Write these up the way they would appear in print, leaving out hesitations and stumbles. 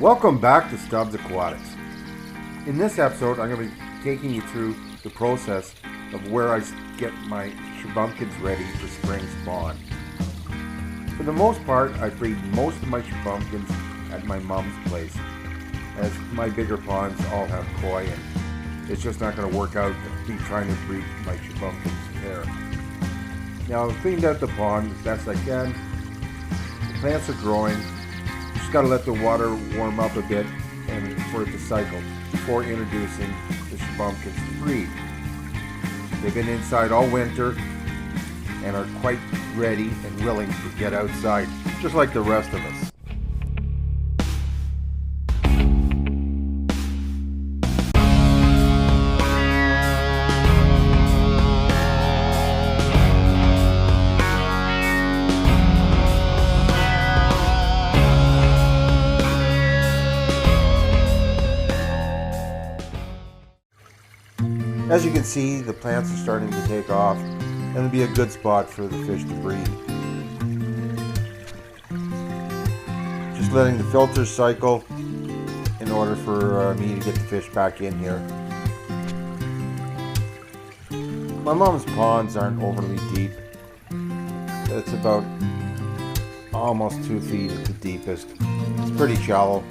Welcome back to Stubbs Aquatics. In this episode, I'm going to be taking you through the process of where I get my shubunkins ready for spring spawn. For the most part, I breed most of my shubunkins at my mom's place, as my bigger ponds all have koi, and it's just not going to work out to be trying to breed my shubunkins there. Now, I've cleaned out the pond as best I can. The plants are growing. Just got to let the water warm up a bit and for it to cycle before introducing the shubunkins to breed. They've been inside all winter and are quite ready and willing to get outside, just like the rest of us. As you can see, the plants are starting to take off, and it'll be a good spot for the fish to breed. Just letting the filters cycle in order for me to get the fish back in here. My mom's ponds aren't overly deep. It's about almost 2 feet at the deepest. It's pretty shallow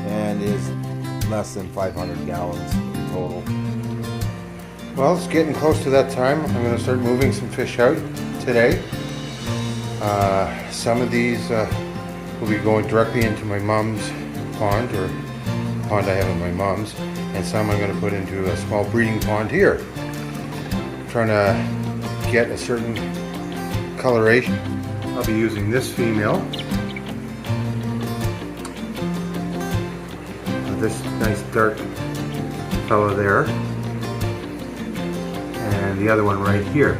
and is less than 500 gallons in total. Well, it's getting close to that time. I'm going to start moving some fish out today. Some of these will be going directly into my mom's pond, or pond I have at my mom's, and some I'm going to put into a small breeding pond here. I'm trying to get a certain coloration. I'll be using this female. This nice dark fellow there. And the other one right here.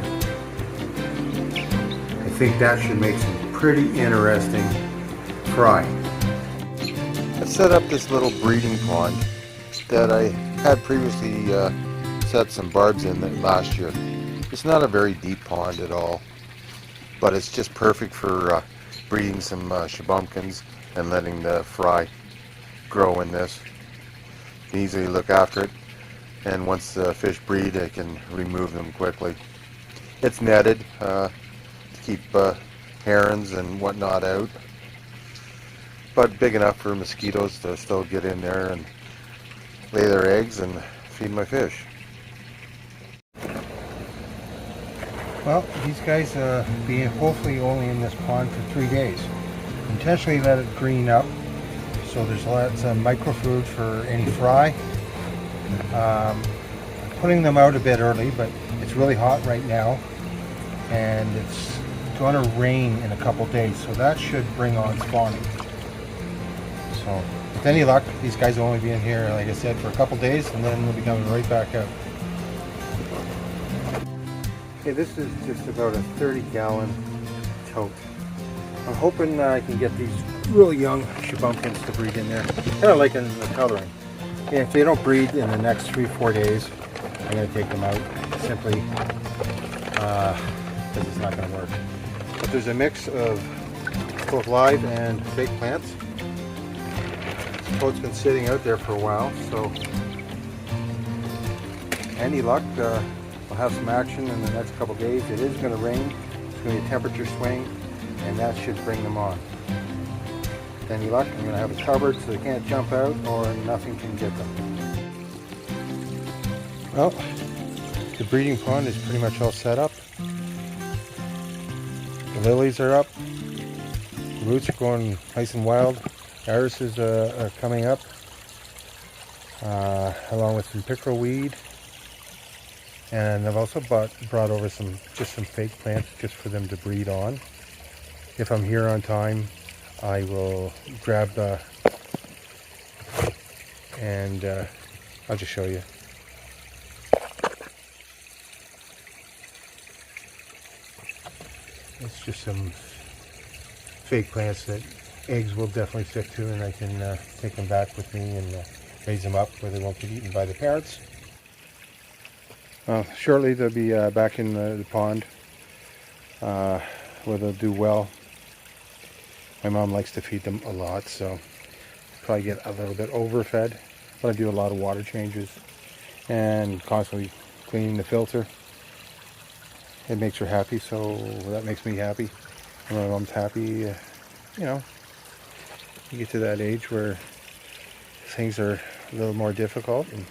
I think that should make some pretty interesting fry. I set up this little breeding pond that I had previously set some barbs in last year. It's not a very deep pond at all, but it's just perfect for breeding some shubunkins and letting the fry grow in this. You can easily look after it. And once the fish breed, I can remove them quickly. It's netted to keep herons and whatnot out, but big enough for mosquitoes to still get in there and lay their eggs and feed my fish. Well, these guys be hopefully only in this pond for 3 days. Intentionally let it green up so there's lots of microfood for any fry. Putting them out a bit early, but it's really hot right now and it's going to rain in a couple days, so that should bring on spawning. So with any luck, these guys will only be in here, like I said, for a couple days, and then they'll be coming right back out. Okay, this is just about a 30-gallon tote. I'm hoping I can get these really young shubunkins to breed in there. Kind of like in the coloring. And if they don't breed in the next 3-4 days, I'm going to take them out simply because it's not going to work. But there's a mix of both live and fake plants. This tote's been sitting out there for a while, so any luck, we'll have some action in the next couple days. It is going to rain, it's going to be a temperature swing, and that should bring them on. With any luck, I'm going to have it covered so they can't jump out or nothing can get them. Well, the breeding pond is pretty much all set up. The lilies are up. The roots are going nice and wild. Irises are coming up, along with some pickerel weed. And I've also brought over some fake plants just for them to breed on. If I'm here on time, I will grab and I'll just show you. It's just some fake plants that eggs will definitely stick to, and I can take them back with me and raise them up where they won't get eaten by the parrots. Shortly they'll be back in the pond where they'll do well. My mom likes to feed them a lot, so probably get a little bit overfed, but I do a lot of water changes and constantly cleaning the filter. It makes her happy, so that makes me happy. And my mom's happy. You know, you get to that age where things are a little more difficult, and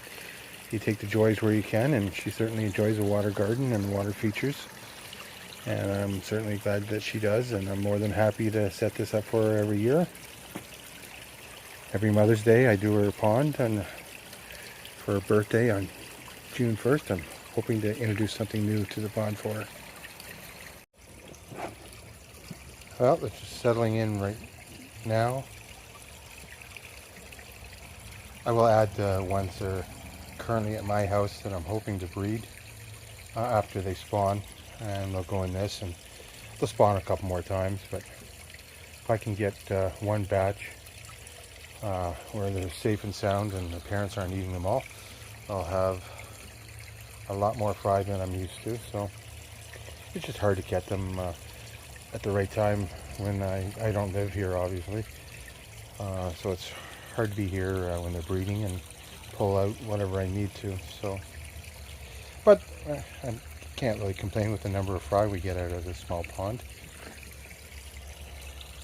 you take the joys where you can, and she certainly enjoys a water garden and water features. And I'm certainly glad that she does, and I'm more than happy to set this up for her every year. Every Mother's Day I do her a pond, and for her birthday on June 1st, I'm hoping to introduce something new to the pond for her. Well, it's just settling in right now. I will add the ones that are currently at my house that I'm hoping to breed after they spawn, and they'll go in this, and they'll spawn a couple more times. But if I can get one batch where they're safe and sound and the parents aren't eating them all, I'll have a lot more fry than I'm used to. So it's just hard to get them at the right time when I don't live here, obviously. So it's hard to be here when they're breeding and pull out whatever I need to. So, but I can't really complain with the number of fry we get out of this small pond.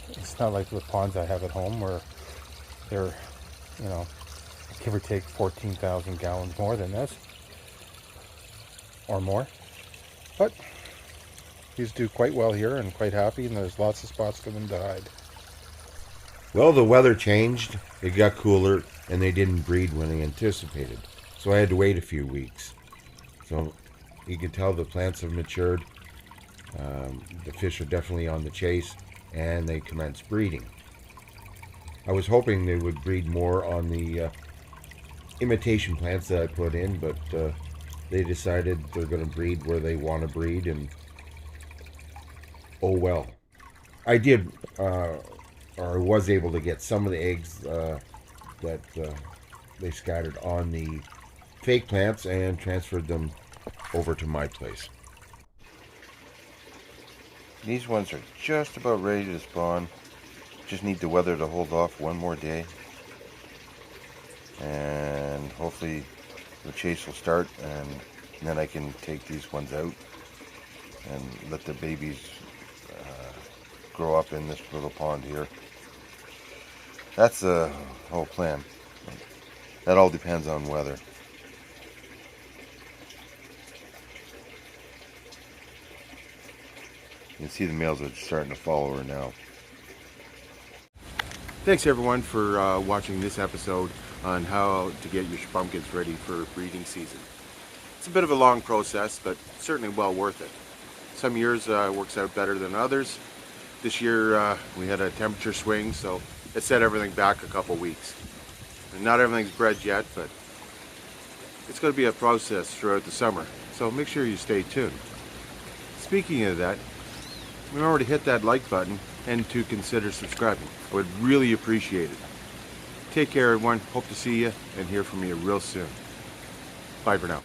It's not like the ponds I have at home where they're, you know, give or take 14,000 gallons more than this, or more. But these do quite well here and quite happy, and there's lots of spots for them to hide. Well, the weather changed, it got cooler, and they didn't breed when they anticipated. So I had to wait a few weeks. So you can tell the plants have matured. The fish are definitely on the chase, and they commenced breeding. I was hoping they would breed more on the imitation plants that I put in, but they decided they're going to breed where they want to breed, and oh well. I did, or was able to get some of the eggs that they scattered on the fake plants and transferred them over to my place. These ones are just about ready to spawn. Just need the weather to hold off one more day, and hopefully the chase will start, and then I can take these ones out and let the babies grow up in this little pond here. That's the whole plan. That all depends on weather. You can see the males are starting to follow her now. Thanks everyone for watching this episode on how to get your shubunkin's ready for breeding season. It's a bit of a long process, but certainly well worth it. Some years works out better than others. This year we had a temperature swing, so it set everything back a couple weeks. And not everything's bred yet, but it's going to be a process throughout the summer, so make sure you stay tuned. Speaking of that, remember to hit that like button and to consider subscribing. I would really appreciate it. Take care everyone, hope to see you and hear from you real soon. Bye for now.